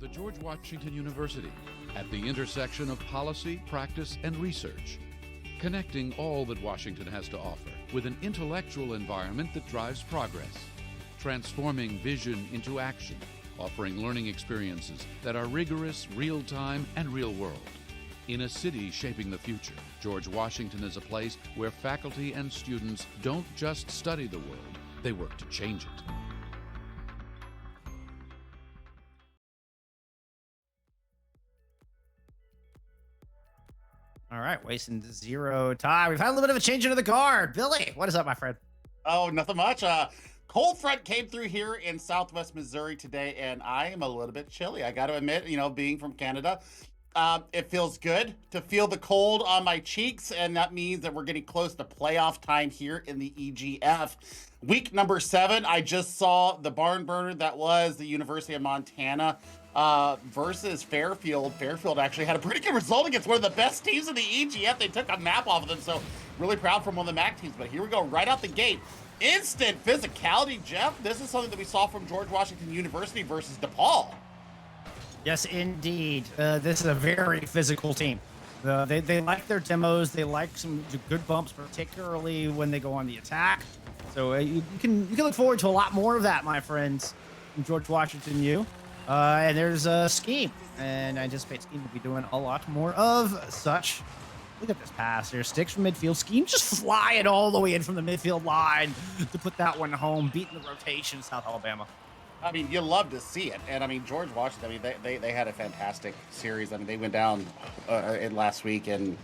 to George Washington University at the intersection of policy, practice, and research, connecting all that Washington has to offer with an intellectual environment that drives progress, transforming vision into action, offering learning experiences that are rigorous, real-time, and real-world. In a city shaping the future, George Washington is a place where faculty and students don't just study the world, they work to change it. All right, wasting zero time. We've had a little bit of a change into the guard. Billy, what is up, my friend? Oh, nothing much. Cold front came through here in Southwest Missouri today, and I am a little bit chilly. I got to admit, being from Canada, it feels good to feel the cold on my cheeks, and that means that we're getting close to playoff time here in the EGF. Week number 7, I just saw the barn burner that was the University of Montana versus Fairfield. Fairfield actually had a pretty good result against one of the best teams in the EGF. They took a map off of them, so really proud from one of the MAC teams. But here we go, right out the gate. Instant physicality, Jeff. This is something that we saw from George Washington University versus DePaul. Yes, indeed. This is a very physical team. They like their demos. They like some good bumps, particularly when they go on the attack. So you can look forward to a lot more of that, my friends, from George Washington U. And there's a scheme, and I anticipate scheme will be doing a lot more of such. Look at this pass here. Sticks from midfield. Scheme just flying all the way in from the midfield line to put that one home, beating the rotation, South Alabama. I mean, you love to see it. And I mean, George Washington, I mean, they had a fantastic series. I mean, they went down last week, and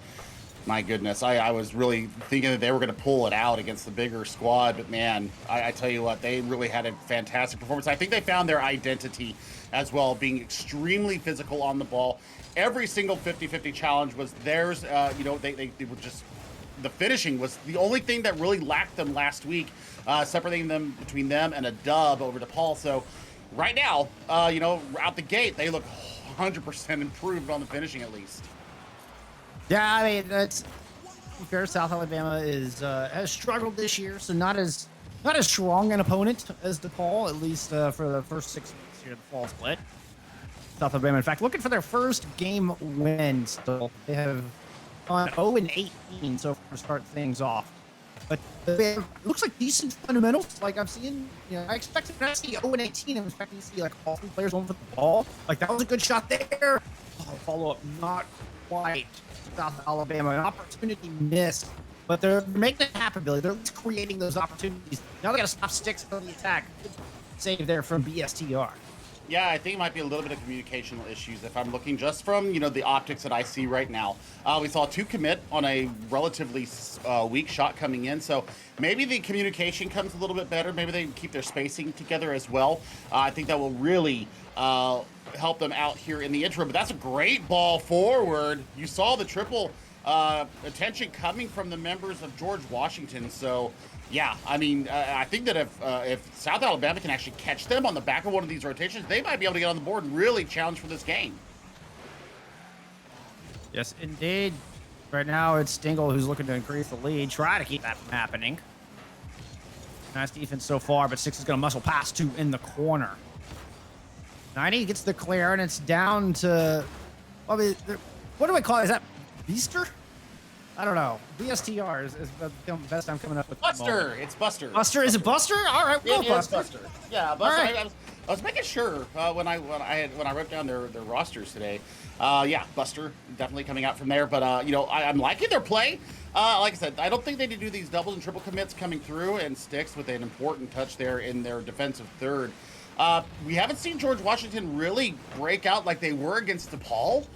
my goodness, I was really thinking that they were going to pull it out against the bigger squad. But man, I tell you what, they really had a fantastic performance. I think they found their identity as well, being extremely physical on the ball. Every single 50-50 challenge was theirs. They were just, the finishing was the only thing that really lacked them last week, separating them between them and a dub over DePaul. So right now, out the gate, they look 100% improved on the finishing at least. Yeah, I mean, that's fair. South Alabama has struggled this year, so not as strong an opponent as DePaul, at least for the first 6 weeks here of the fall split. South Alabama, in fact, looking for their first game win still. They have on 0-18 so far to start things off. But it looks like decent fundamentals. Like I'm seeing, I expected to see 0-18. I'm expecting to see like all 3 players going for the ball. Like that was a good shot there. Follow up, not quite. South Alabama, an opportunity missed, but they're making it happen, Billy. They're creating those opportunities. Now they got to stop Sticks on the attack. Save there from BSTR. Yeah, I think it might be a little bit of communicational issues if I'm looking just from, the optics that I see right now. We saw 2 commit on a relatively weak shot coming in, so maybe the communication comes a little bit better. Maybe they can keep their spacing together as well. I think that will really help them out here in the interim. But that's a great ball forward. You saw the triple attention coming from the members of George Washington, so yeah, I mean, I think that if South Alabama can actually catch them on the back of one of these rotations, they might be able to get on the board and really challenge for this game. Yes, indeed. Right now, it's Stingle who's looking to increase the lead, try to keep that from happening. Nice defense so far, but Six is going to muscle past 2 in the corner. 90 gets the clear, and it's down to, what do I call it? Is that Beaster? I don't know. BSTR is the best I'm coming up with. Buster! It's Buster. Buster? Is it Buster? All right, we'll yeah, Buster. Buster. Yeah, Buster. Right. I was making sure when I wrote down their rosters today. Yeah, Buster definitely coming out from there. But I'm liking their play. Like I said, I don't think they need to do these double and triple commits coming through, and Sticks with an important touch there in their defensive third. We haven't seen George Washington really break out like they were against DePaul.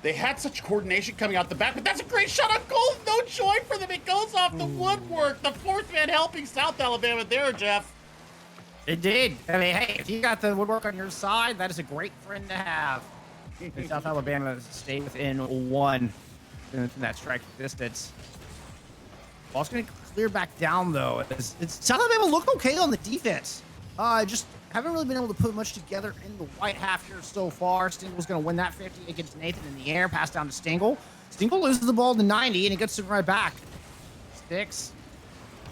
They had such coordination coming out the back, but that's a great shot on goal. No joy for them. It goes off the woodwork. The 4th man helping South Alabama there, Jeff. It did. I mean, hey, if you got the woodwork on your side, that is a great friend to have. And South Alabama stay within 1 in that striking distance. Ball's going to clear back down, though. It's South Alabama looked okay on the defense. Just haven't really been able to put much together in the white half here so far. Stingle's going to win that 50 against Nathan in the air. Pass down to Stingle. Stingle loses the ball to 90, and it gets it right back. Sticks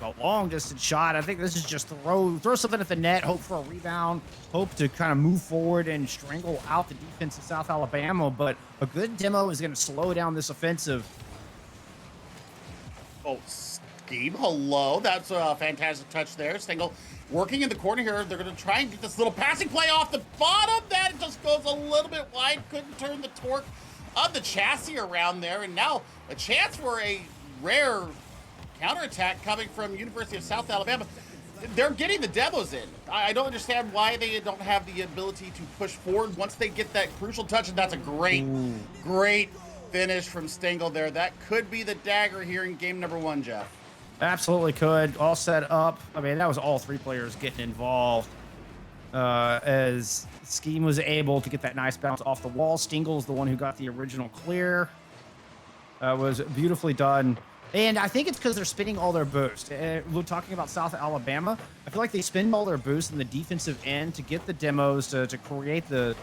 a long distance shot. I think this is just throw something at the net, hope for a rebound, hope to kind of move forward and strangle out the defense of South Alabama. But a good demo is going to slow down this offensive. Oh, Scheme, hello. That's a fantastic touch there. Stengel working in the corner here. They're going to try and get this little passing play off the bottom. That just goes a little bit wide. Couldn't turn the torque of the chassis around there. And now a chance for a rare counterattack coming from University of South Alabama. They're getting the demos in. I don't understand why they don't have the ability to push forward once they get that crucial touch. And that's a great finish from Stengel there. That could be the dagger here in game number 1, Jeff. Absolutely could. All set up. I mean, that was all 3 players getting involved. As Scheme was able to get that nice bounce off the wall. Stengel's the one who got the original clear. Was beautifully done. And I think it's because they're spending all their boost. We're talking about South Alabama. I feel like they spend all their boost in the defensive end to get the demos to create to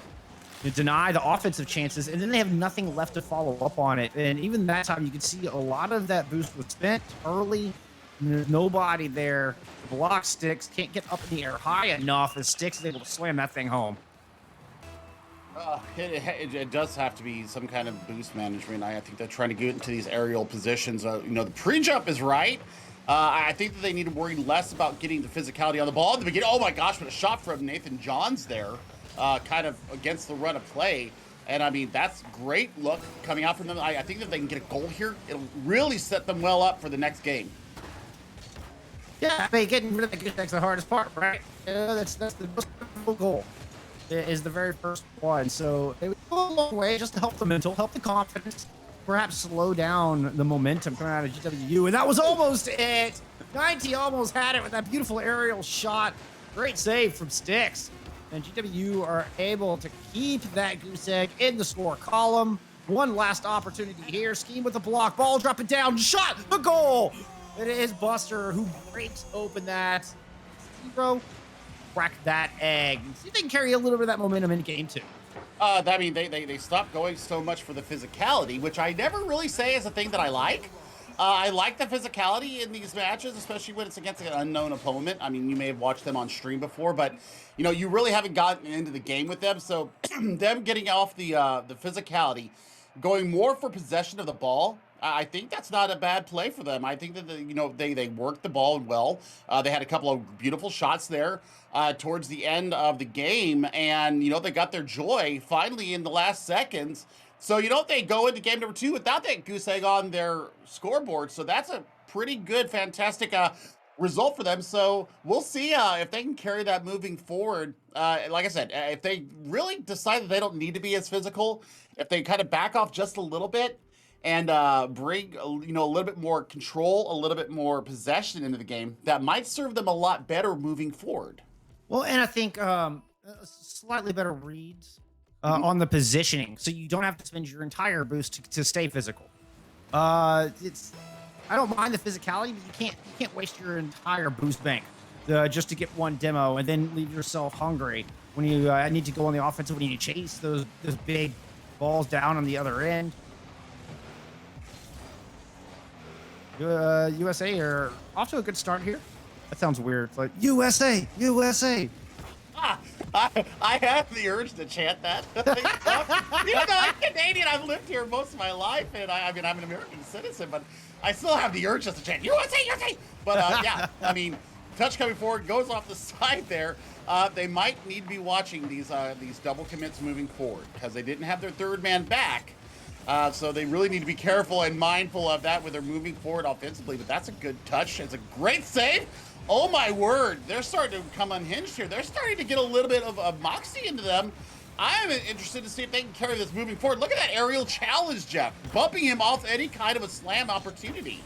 deny the offensive chances, and then they have nothing left to follow up on it. And even that time, you can see a lot of that boost was spent early. There's nobody there. Block Sticks can't get up in the air high enough, as Sticks is able to slam that thing home. It does have to be some kind of boost management. I think they're trying to get into these aerial positions. The pre-jump is right. I think that they need to worry less about getting the physicality on the ball at the beginning. Oh my gosh, what a shot from Nathan Johns there. Kind of against the run of play. And I mean, that's great look coming out from them. I think that they can get a goal here. It'll really set them well up for the next game. Yeah, I mean, getting rid of the goose egg's the hardest part, right? That's the most difficult goal. Is the very first one. So they would go a long way just to help the mental, help the confidence, perhaps slow down the momentum coming out of GWU. And that was almost it. 90 almost had it with that beautiful aerial shot. Great save from Sticks. And GWU are able to keep that goose egg in the score column. One last opportunity here. Scheme with the block. Ball dropping down. Shot. The goal. It is Buster who breaks open that. Zero. Crack that egg. See if they can carry a little bit of that momentum into game 2. I mean, they stopped going so much for the physicality, which I never really say is a thing that I like. I like the physicality in these matches, especially when it's against an unknown opponent. I mean, you may have watched them on stream before, but you really haven't gotten into the game with them. So them getting off the physicality, going more for possession of the ball, I think that's not a bad play for them. I think that they worked the ball well. They had a couple of beautiful shots there towards the end of the game, and they got their joy finally in the last seconds. So they go into game number 2 without that goose egg on their scoreboard. So that's a pretty good, fantastic result for them. So we'll see if they can carry that moving forward. Like I said, if they really decide that they don't need to be as physical, if they kind of back off just a little bit and bring a little bit more control, a little bit more possession into the game, that might serve them a lot better moving forward. Well, and I think slightly better reads on the positioning, so you don't have to spend your entire boost to stay physical. I don't mind the physicality, but you can't waste your entire boost bank just to get one demo and then leave yourself hungry when you need to go on the offensive, when you need to chase those big balls down on the other end. USA are off to a good start here. That sounds weird. It's like USA. I have the urge to chant that. Even though I'm Canadian, I've lived here most of my life, and I mean, I'm an American citizen, but I still have the urge just to chant USA. But yeah, I mean, touch coming forward, goes off the side there. They might need to be watching these double commits moving forward because they didn't have their third man back. So they really need to be careful and mindful of that when they're moving forward offensively. But that's a good touch. It's a great save. Oh, my word. They're starting to come unhinged here. They're starting to get a little bit of moxie into them. I'm interested to see if they can carry this moving forward. Look at that aerial challenge, Jeff. Bumping him off any kind of a slam opportunity.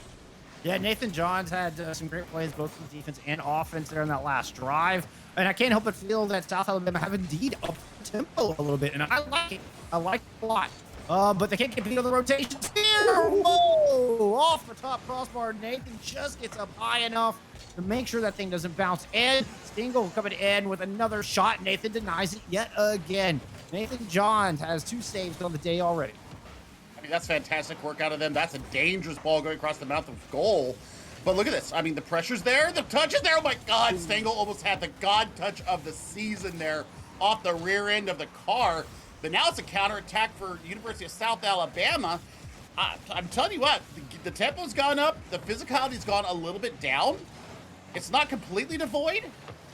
Yeah, Nathan Johns had some great plays both from defense and offense there in that last drive. And I can't help but feel that South Alabama have indeed upped the tempo a little bit. And I like it. I like it a lot. But they can't get beat on the rotations here. Whoa! Off the top crossbar. Nathan just gets up high enough to make sure that thing doesn't bounce in. Stengel coming in with another shot. Nathan denies it yet again. Nathan Johns has 2 saves on the day already. I mean, that's fantastic work out of them. That's a dangerous ball going across the mouth of goal. But look at this. I mean, the pressure's there. The touch is there. Oh, my God. Stengel almost had the God touch of the season there off the rear end of the car. But now it's a counterattack for University of South Alabama. I'm telling you what, the tempo's gone up. The physicality's gone a little bit down. It's not completely devoid,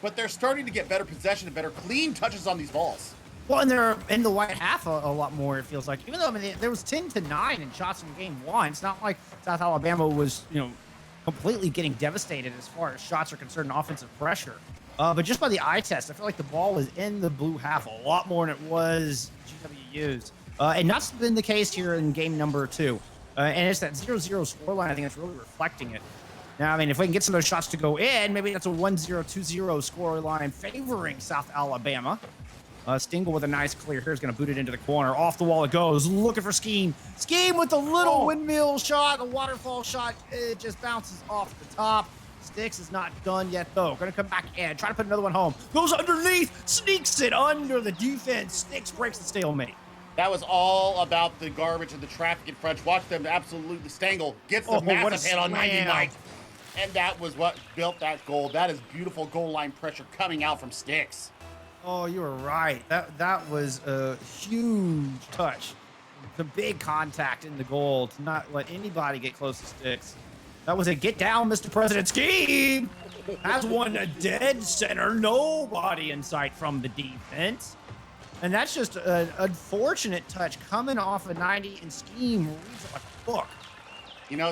but they're starting to get better possession and better clean touches on these balls. Well, and they're in the white half a lot more, it feels like. Even though, I mean, there was 10-9 in shots in game one. It's not like South Alabama was, completely getting devastated as far as shots are concerned and offensive pressure. But just by the eye test, I feel like the ball was in the blue half a lot more than it was GWU's. And that's been the case here in game number 2. And it's that 0-0 scoreline, I think, that's really reflecting it. Now, I mean, if we can get some of those shots to go in, maybe that's a 1-0, 2-0 scoreline favoring South Alabama. Stengel with a nice clear here is going to boot it into the corner. Off the wall it goes. Looking for Scheme. Scheme with the little windmill shot, a waterfall shot. It just bounces off the top. Sticks is not done yet, though. Going to come back in. Try to put another one home. Goes underneath. Sneaks it under the defense. Sticks breaks the stalemate. That was all about the garbage and the traffic in front. Watch them absolutely. Stengel gets the massive hit on 90 Mike. And that was what built that goal. That is beautiful goal line pressure coming out from Sticks. Oh, you were right. That was a huge touch. The big contact in the goal to not let anybody get close to Sticks. That was a get down, Mr. President Scheme. Has one a dead center. Nobody in sight from the defense. And that's just an unfortunate touch coming off a 90 and Scheme reads it like a book.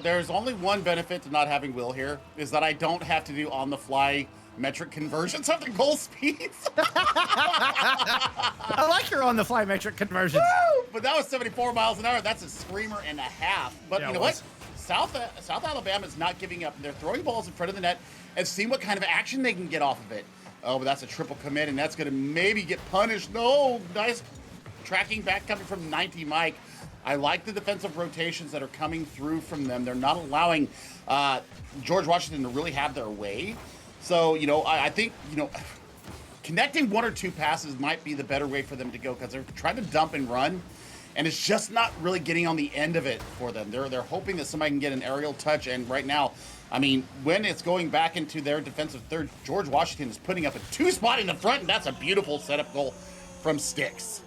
There's only one benefit to not having Will here, is that I don't have to do on-the-fly metric conversions of the goal speeds. I like your on-the-fly metric conversions. Woo! But that was 74 miles an hour. That's a screamer and a half. But you know what? South Alabama is not giving up. They're throwing balls in front of the net and seeing what kind of action they can get off of it. Oh, but that's a triple commit, and that's going to maybe get punished. No, nice tracking back coming from 90 Mike. I like the defensive rotations that are coming through from them. They're not allowing George Washington to really have their way. So, I think, connecting one or two passes might be the better way for them to go because they're trying to dump and run, and it's just not really getting on the end of it for them. They're hoping that somebody can get an aerial touch, and right now, I mean, when it's going back into their defensive third, George Washington is putting up a 2-spot in the front, and that's a beautiful setup goal from Sticks.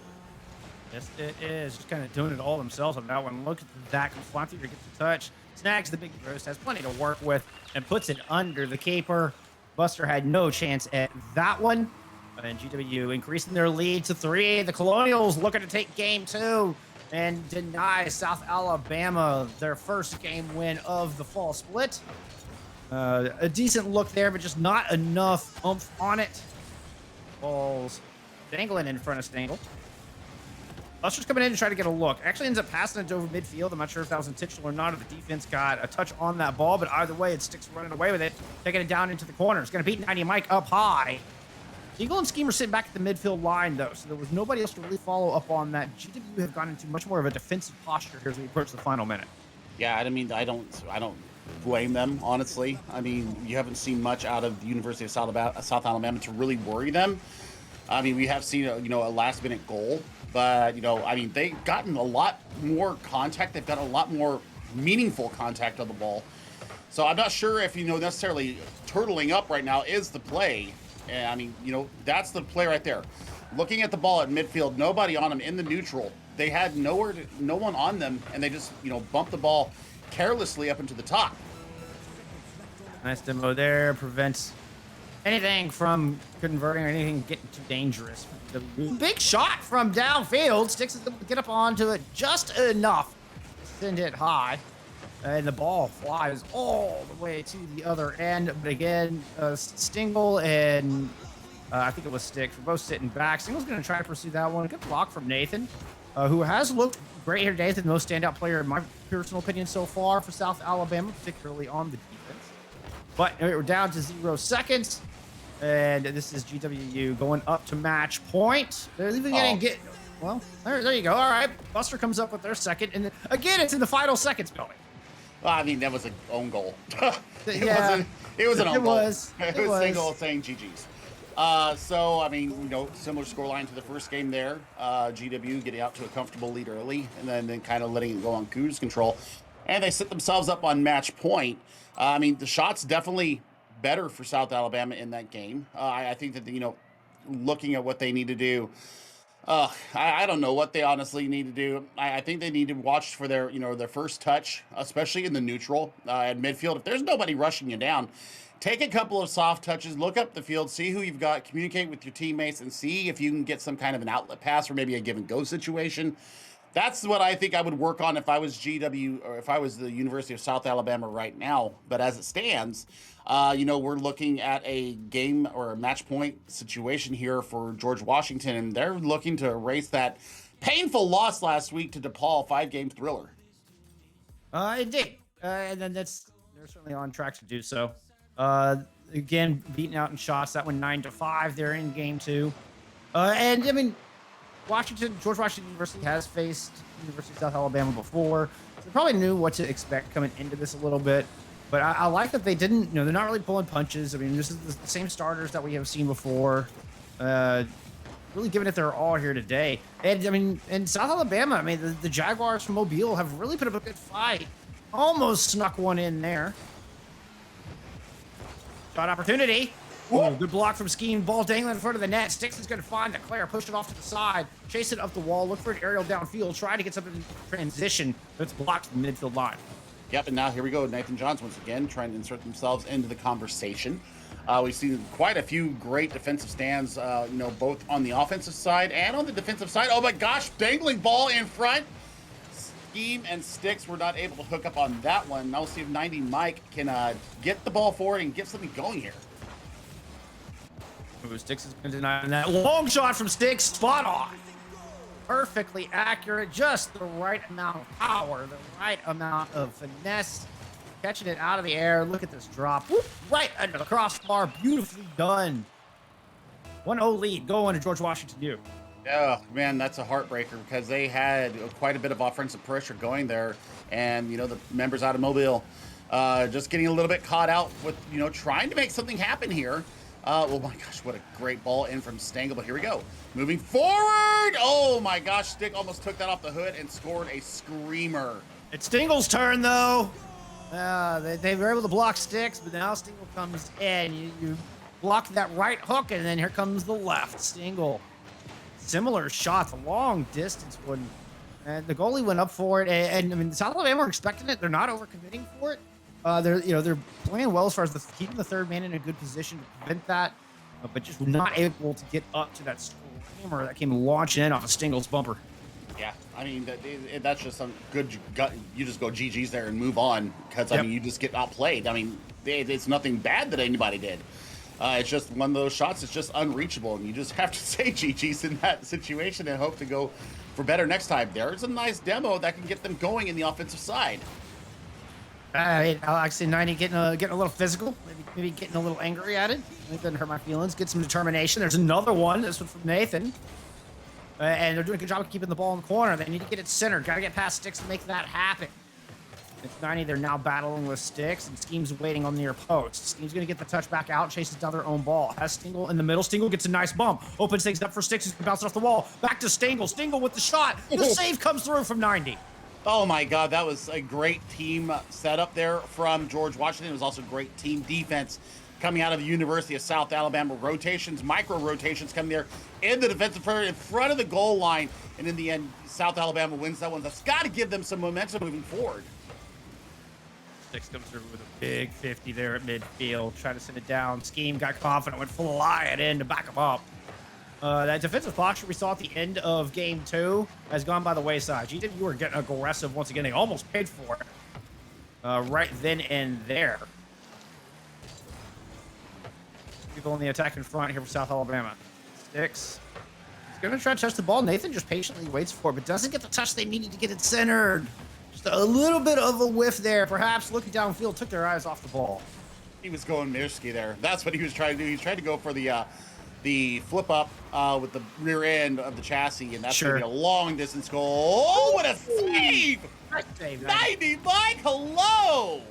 Yes, it is. Just kind of doing it all themselves on that one. Look at that. Conflantier gets the touch. Snags the big roast. Has plenty to work with and puts it under the keeper. Buster had no chance at that one. And GW increasing their lead to 3. The Colonials looking to take game 2 and deny South Alabama their first game win of the fall split. A decent look there, but just not enough oomph on it. Balls dangling in front of Stengel. Buster's coming in to try to get a look. Actually ends up passing it over midfield. I'm not sure if that was intentional or not, if the defense got a touch on that ball, but either way, it Sticks running away with it, taking it down into the corner. It's going to beat 90 Mike up high. Eagle and Scheme are sitting back at the midfield line, though, so there was nobody else to really follow up on that. GW have gone into much more of a defensive posture here as we approach the final minute. Yeah, I mean, I don't blame them, honestly. I mean, you haven't seen much out of the University of South Alabama to really worry them. I mean, we have seen a last-minute goal. But, I mean, they've gotten a lot more contact. They've got a lot more meaningful contact on the ball. So I'm not sure if, necessarily turtling up right now is the play. And, I mean, that's the play right there. Looking at the ball at midfield, nobody on them in the neutral. They had no one on them, and they just, bumped the ball carelessly up into the top. Nice demo there. Prevents anything from converting or anything getting too dangerous. The big shot from downfield. Sticks is able to get up onto it just enough to send it high. And the ball flies all the way to the other end. But again, Stengel and I think it was Sticks were both sitting back. Stengel's going to try to pursue that one. Good block from Nathan, who has looked great here today. The most standout player, in my personal opinion, so far for South Alabama, particularly on the defense. But we're down to 0 seconds. And this is GWU going up to match point. They're even going to get... Well, there you go. All right. Buster comes up with their second. And again, it's in the final seconds, Billy. Well, I mean, that was an own goal. Yeah. It was an own goal. It was Stengel saying GG's. So, I mean, similar scoreline to the first game there. GW getting out to a comfortable lead early and then kind of letting it go on cruise control. and they set themselves up on match point. I mean, the shot's definitely better for South Alabama in that game. I think that, looking at what they need to do, I don't know what they honestly need to do. I think they need to watch for their first touch, especially in the neutral at midfield. If there's nobody rushing you down, take a couple of soft touches, look up the field, see who you've got, communicate with your teammates, and see if you can get some kind of an outlet pass or maybe a give and go situation. That's what I think I would work on if I was GW or if I was the University of South Alabama right now. But as it stands, we're looking at a game or a match point situation here for George Washington, and they're looking to erase that painful loss last week to DePaul, 5-game thriller. Indeed. And then they're certainly on track to do so. Again, beaten out in shots. That one 9-5. They're in game 2. And I mean, George Washington University has faced University of South Alabama before. So they probably knew what to expect coming into this a little bit. But I like that they didn't, they're not really pulling punches. I mean, this is the same starters that we have seen before. Really giving it their all here today. And I mean, in South Alabama, I mean, the Jaguars from Mobile have really put up a good fight. Almost snuck one in there. Shot opportunity. Ooh, good block from Scheme. Ball dangling in front of the net. Sticks is going to find the Claire. Push it off to the side. Chase it up the wall. Look for an aerial downfield. Try to get something in transition. But it's blocked from the midfield line. Yep, and now here we go. Nathan Johns once again trying to insert themselves into the conversation. We've seen quite a few great defensive stands, both on the offensive side and on the defensive side. Oh my gosh, dangling ball in front. Scheme and Sticks were not able to hook up on that one. Now we'll see if 90 Mike can get the ball forward and get something going here. Ooh, Sticks is going to deny that. Long shot from Sticks. Spot on. Perfectly accurate. Just the right amount of power. The right amount of finesse. Catching it out of the air. Look at this drop. Whoop, right under the crossbar. Beautifully done. 1-0 lead going to George Washington U. Oh, man, that's a heartbreaker because they had quite a bit of offensive pressure going there. And, the members out of Mobile just getting a little bit caught out with, trying to make something happen here. Oh, my gosh, what a great ball in from Stengel. But here we go. Moving forward. Oh, my gosh, Stick almost took that off the hood and scored a screamer. It's Stengel's turn, though. They were able to block Sticks, but now Stengel comes in. You block that right hook, and then here comes the left. Stengel. Similar shots, a long distance one. And the goalie went up for it. And I mean, South Alabama were expecting it. They're not overcommitting for it. They're playing well as far as keeping the third man in a good position to prevent that, but just not able to get up to that screamer that came launching in off of Stengel's bumper. Yeah, I mean, that's just some good gut. You just go GG's there and move on because, I mean, you just get outplayed. I mean, it's nothing bad that anybody did. It's just one of those shots. It's just unreachable, and you just have to say GG's in that situation and hope to go for better next time. There's a nice demo that can get them going in the offensive side. I actually 90 getting a little physical, maybe getting a little angry at it. It doesn't hurt my feelings. Get some determination. There's another one. This one from Nathan. And they're doing a good job of keeping the ball in the corner. They need to get it centered. Got to get past Sticks to make that happen. It's 90. They're now battling with Sticks, and Scheme's waiting on the near post. Scheme's going to get the touch back out, chases down their own ball. Has Stengel in the middle. Stengel gets a nice bump. Opens things up for Sticks. He's going to bounce it off the wall. Back to Stengel. Stengel with the shot. The save comes through from 90. Oh my God, that was a great team setup there from George Washington. It was also great team defense coming out of the University of South Alabama. Rotations, micro rotations coming there in the defensive area in front of the goal line. And in the end, South Alabama wins that one. That's got to give them some momentum moving forward. Sticks comes through with a big 50 there at midfield. Trying to send it down. Scheme got confident, went full eye in to back him up. That defensive posture we saw at the end of game 2 has gone by the wayside. GW were getting aggressive once again. They almost paid for it right then and there. People on the attack in front here for South Alabama. Sticks. He's going to try to touch the ball. Nathan just patiently waits for it, but doesn't get the touch they needed to get it centered. Just a little bit of a whiff there. Perhaps looking downfield took their eyes off the ball. He was going Mirsky there. That's what he was trying to do. He was trying to go for the flip up with the rear end of the chassis, and that's going to be a long distance goal. Oh, what a save! Nice save, 90 Mike, hello!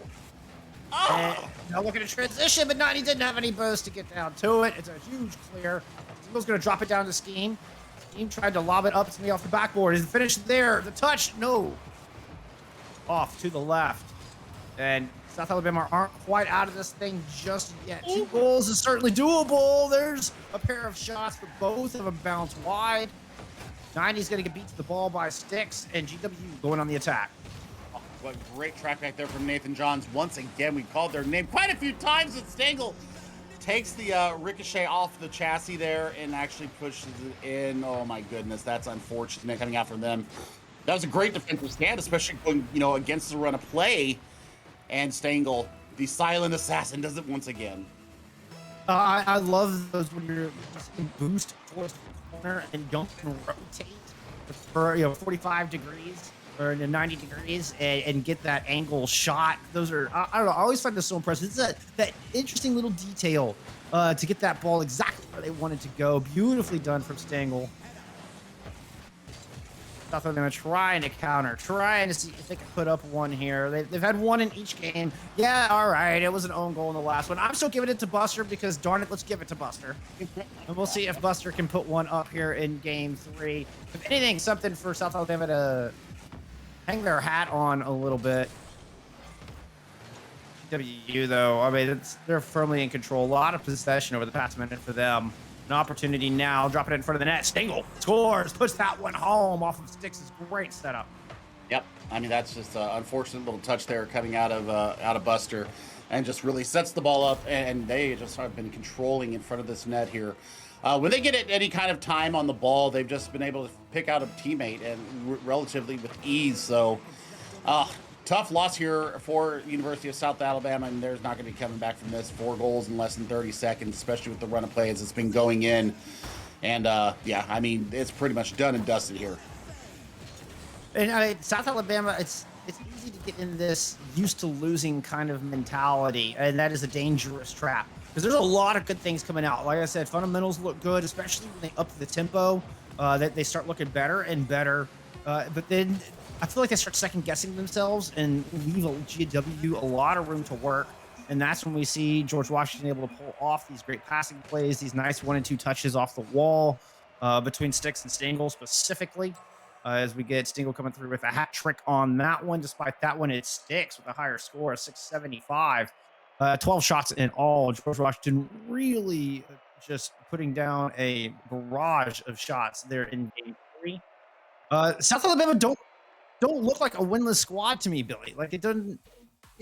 Oh. Now looking to transition, but 90 didn't have any boost to get down to it. It's a huge clear. Steele's going to drop it down to Scheme. Scheme tried to lob it up to me off the backboard. Is it finished there? The touch? No. off to the left. And South Alabama aren't quite out of this thing just yet. 2 goals is certainly doable. There's a pair of shots, but both of them bounce wide. 90's going to get beat to the ball by Sticks, and GW going on the attack. Oh, what great track back there from Nathan Johns. Once again, we called their name quite a few times, and Stengel takes the ricochet off the chassis there and actually pushes it in. Oh my goodness, that's unfortunate coming out from them. That was a great defensive stand, especially going, against the run of play. And Stengel, the silent assassin, does it once again. I love those when you're boost towards the corner and don't rotate for 45 degrees or 90 degrees and get that angle shot. Those are I don't know. I always find this so impressive. It's that interesting little detail to get that ball exactly where they want it to go. Beautifully done from Stengel. South Alabama trying to counter, trying to see if they can put up one here. They've had one in each game. Yeah, all right. It was an own goal in the last one. I'm still giving it to Buster because, darn it, let's give it to Buster. And we'll see if Buster can put one up here in game 3. If anything, something for South Alabama to hang their hat on a little bit. GWU, though, I mean, they're firmly in control. A lot of possession over the past minute for them. An opportunity now, drop it in front of the net. Stengel scores, puts that one home off of Sticks' great setup. Yep, I mean that's just an unfortunate little touch there coming out of Buster, and just really sets the ball up. And they just have been controlling in front of this net here. When they get any kind of time on the ball, they've just been able to pick out a teammate and relatively with ease. So, tough loss here for University of South Alabama, and there's not going to be coming back from this. 4 goals in less than 30 seconds, especially with the run of play as it's been going in. And yeah, I mean, it's pretty much done and dusted here. And South Alabama, it's easy to get in this used to losing kind of mentality, and that is a dangerous trap. Because there's a lot of good things coming out. Like I said, fundamentals look good, especially when they up the tempo. That they start looking better and better. But then I feel like they start second guessing themselves and leave GW a lot of room to work. And that's when we see George Washington able to pull off these great passing plays, these nice 1 and 2 touches off the wall between Sticks and Stengel specifically. As we get Stengel coming through with a hat trick on that one. Despite that one, it Sticks with a higher score of 675. 12 shots in all. George Washington really just putting down a barrage of shots there in game 3. South Alabama don't look like a winless squad to me, Billy. Like, it doesn't.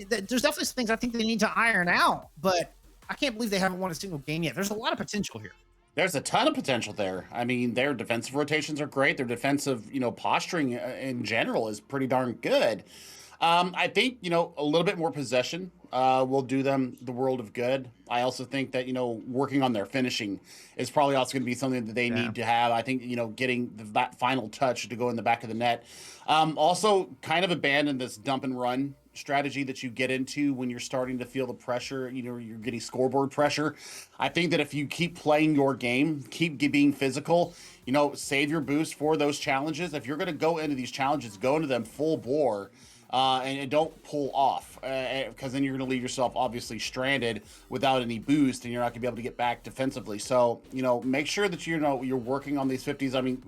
There's definitely some things I think they need to iron out, but I can't believe they haven't won a single game yet. There's a lot of potential here. There's a ton of potential there. I mean, their defensive rotations are great. Their defensive, posturing in general is pretty darn good. I think, a little bit more possession will do them the world of good. I also think that, working on their finishing is probably also going to be something that they need to have. I think, getting that final touch to go in the back of the net. Also kind of abandon this dump and run strategy that you get into when you're starting to feel the pressure, you're getting scoreboard pressure. I think that if you keep playing your game, keep being physical, save your boost for those challenges. If you're going to go into these challenges, go into them full bore. And don't pull off, because then you're going to leave yourself obviously stranded without any boost, and you're not going to be able to get back defensively. So, make sure that you're working on these 50s. I mean,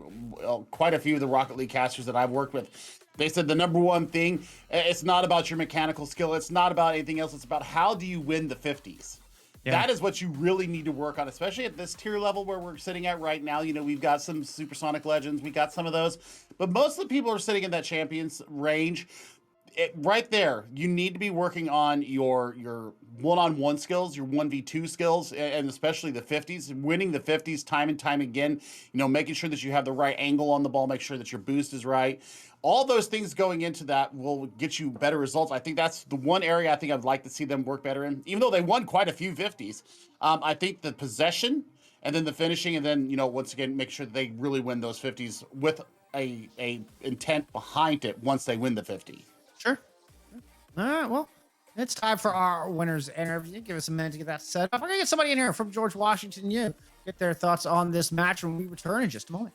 quite a few of the Rocket League casters that I've worked with, they said the number one thing, it's not about your mechanical skill. It's not about anything else. It's about how do you win the 50s. Yeah. That is what you really need to work on, especially at this tier level where we're sitting at right now. We've got some Supersonic Legends. We got some of those. But most of the people are sitting in that champions range. Right there, you need to be working on your one-on-one skills, your 1v2 skills, and especially the 50s, winning the 50s time and time again, making sure that you have the right angle on the ball, make sure that your boost is right. All those things going into that will get you better results. I think that's the one area I think I'd like to see them work better in, even though they won quite a few 50s. I think the possession and then the finishing, and then, once again, make sure that they really win those 50s with a intent behind it once they win the 50. Sure. All right, well, it's time for our winners interview. Give us a minute to get that set up. We're going to get somebody in here from George Washington U. Get their thoughts on this match when we return in just a moment.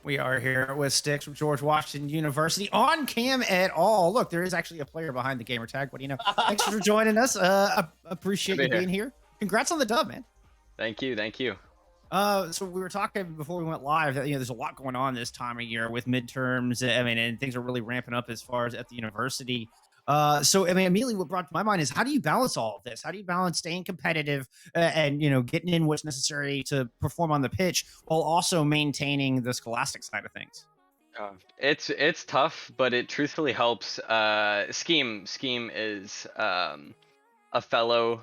We are here with Sticks from George Washington University on cam at all. Look, there is actually a player behind the gamer tag. What do you know? Thanks for joining us. Appreciate Good you to be being here. Congrats on the dub, man. Thank you. Thank you. So we were talking before we went live that there's a lot going on this time of year with midterms. I mean, and things are really ramping up as far as at the university. So I mean, immediately what brought to my mind is how do you balance all of this? How do you balance staying competitive and getting in what's necessary to perform on the pitch while also maintaining the scholastic side of things? It's tough, but it truthfully helps. Scheme is a fellow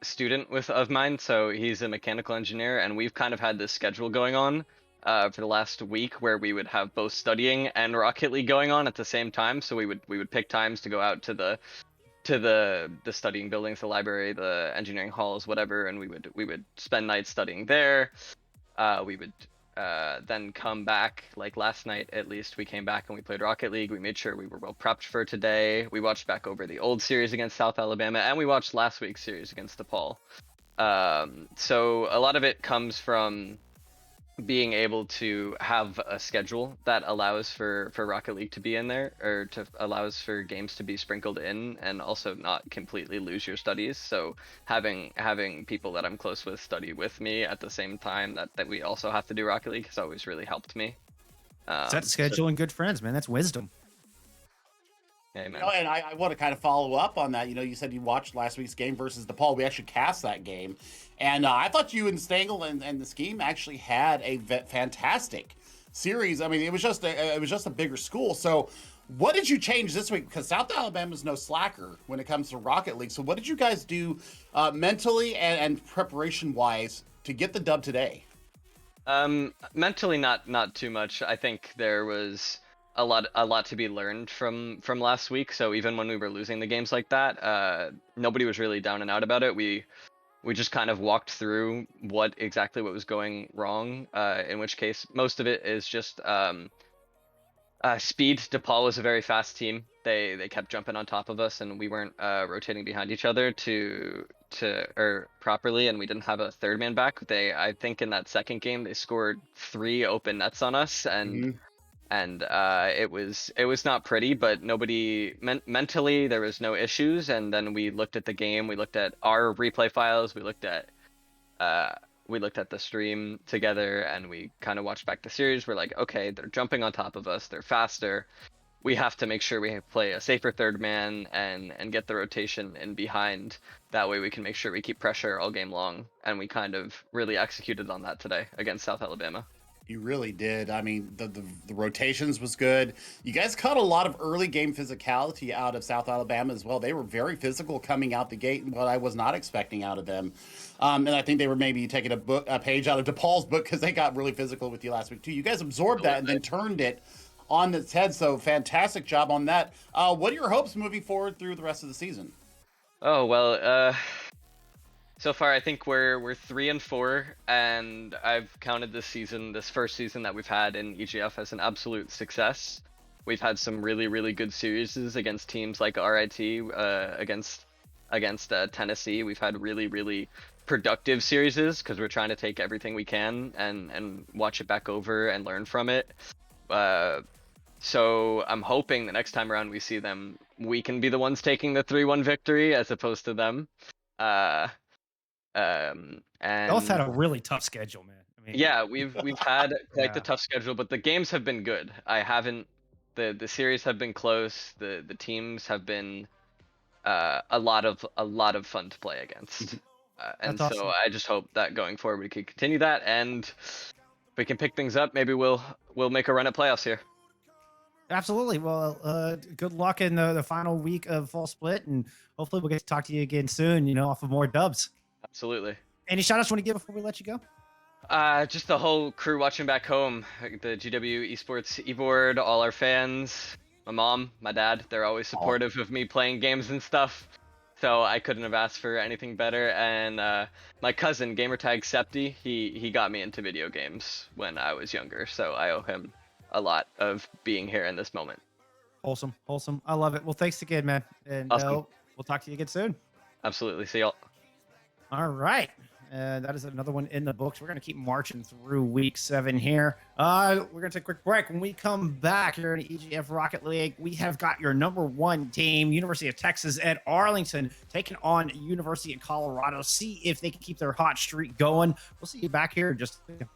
student of mine, so he's a mechanical engineer, and we've kind of had this schedule going on for the last week where we would have both studying and Rocket League going on at the same time. So we would pick times to go out to the studying buildings, the library, the engineering halls, whatever, and we would spend nights studying there. We would then come back, like last night at least, we came back and we played Rocket League. We made sure we were well prepped for today. We watched back over the old series against South Alabama, and we watched last week's series against DePaul. So a lot of it comes from being able to have a schedule that allows for Rocket League to be in there, or allows for games to be sprinkled in, and also not completely lose your studies. So having people that I'm close with study with me at the same time that we also have to do Rocket League has always really helped me. Set schedule and good friends, man. That's wisdom. Amen. And I want to kind of follow up on that. You said you watched last week's game versus DePaul. We actually cast that game, and I thought you and Stengel and the Scheme actually had a fantastic series. I mean, it was just a bigger school. So, what did you change this week? Because South Alabama's no slacker when it comes to Rocket League. So, what did you guys do mentally and preparation wise to get the dub today? Mentally, not too much. I think there was a lot to be learned from last week. So even when we were losing the games like that, nobody was really down and out about it. We just kind of walked through what was going wrong. In which case, most of it is just speed. DePaul was a very fast team. They kept jumping on top of us, and we weren't rotating behind each other properly, and we didn't have a third man back. I think in that second game they scored 3 open nets on us, and it was not pretty, but mentally there was no issues. And then we looked at the game, we looked at our replay files, we looked at the stream together, and we kind of watched back the series. We're like, okay, they're jumping on top of us, they're faster. We have to make sure we play a safer third man and get the rotation in behind. That way we can make sure we keep pressure all game long. And we kind of really executed on that today against South Alabama. You really did. I mean, the rotations was good. You guys caught a lot of early game physicality out of South Alabama as well. They were very physical coming out the gate, what I was not expecting out of them. And I think they were maybe taking a page out of DePaul's book because they got really physical with you last week too. You guys absorbed that and then turned it on its head. So fantastic job on that. What are your hopes moving forward through the rest of the season? Oh, well, so far, I think we're 3-4, and I've counted this first season that we've had in EGF as an absolute success. We've had some really, really good series against teams like RIT, against Tennessee. We've had really, really productive series because we're trying to take everything we can and watch it back over and learn from it. So I'm hoping the next time around we see them, we can be the ones taking the 3-1 victory as opposed to them. And Both had a really tough schedule, man. I mean, yeah, we've had quite the tough schedule, but the games have been good. The series have been close. The teams have been a lot of fun to play against. And That's so awesome. I just hope that going forward we can continue that, and if we can pick things up, maybe we'll make a run at playoffs here. Absolutely. Well, good luck in the final week of Fall Split, and hopefully we'll get to talk to you again soon, off of more dubs. Absolutely. Any shout outs you want to give before we let you go? Just the whole crew watching back home, the GW Esports eBoard, all our fans, my mom, my dad, they're always supportive of me playing games and stuff. So I couldn't have asked for anything better. And my cousin, Gamertag Septi, he got me into video games when I was younger. So I owe him a lot of being here in this moment. Wholesome. I love it. Well, thanks again, man. And awesome. We'll talk to you again soon. Absolutely. See y'all. All right. That is another one in the books. We're going to keep marching through week 7 here. We're going to take a quick break. When we come back here in the EGF Rocket League, we have got your number 1 team, University of Texas at Arlington, taking on University of Colorado. See if they can keep their hot streak going. We'll see you back here in just a second.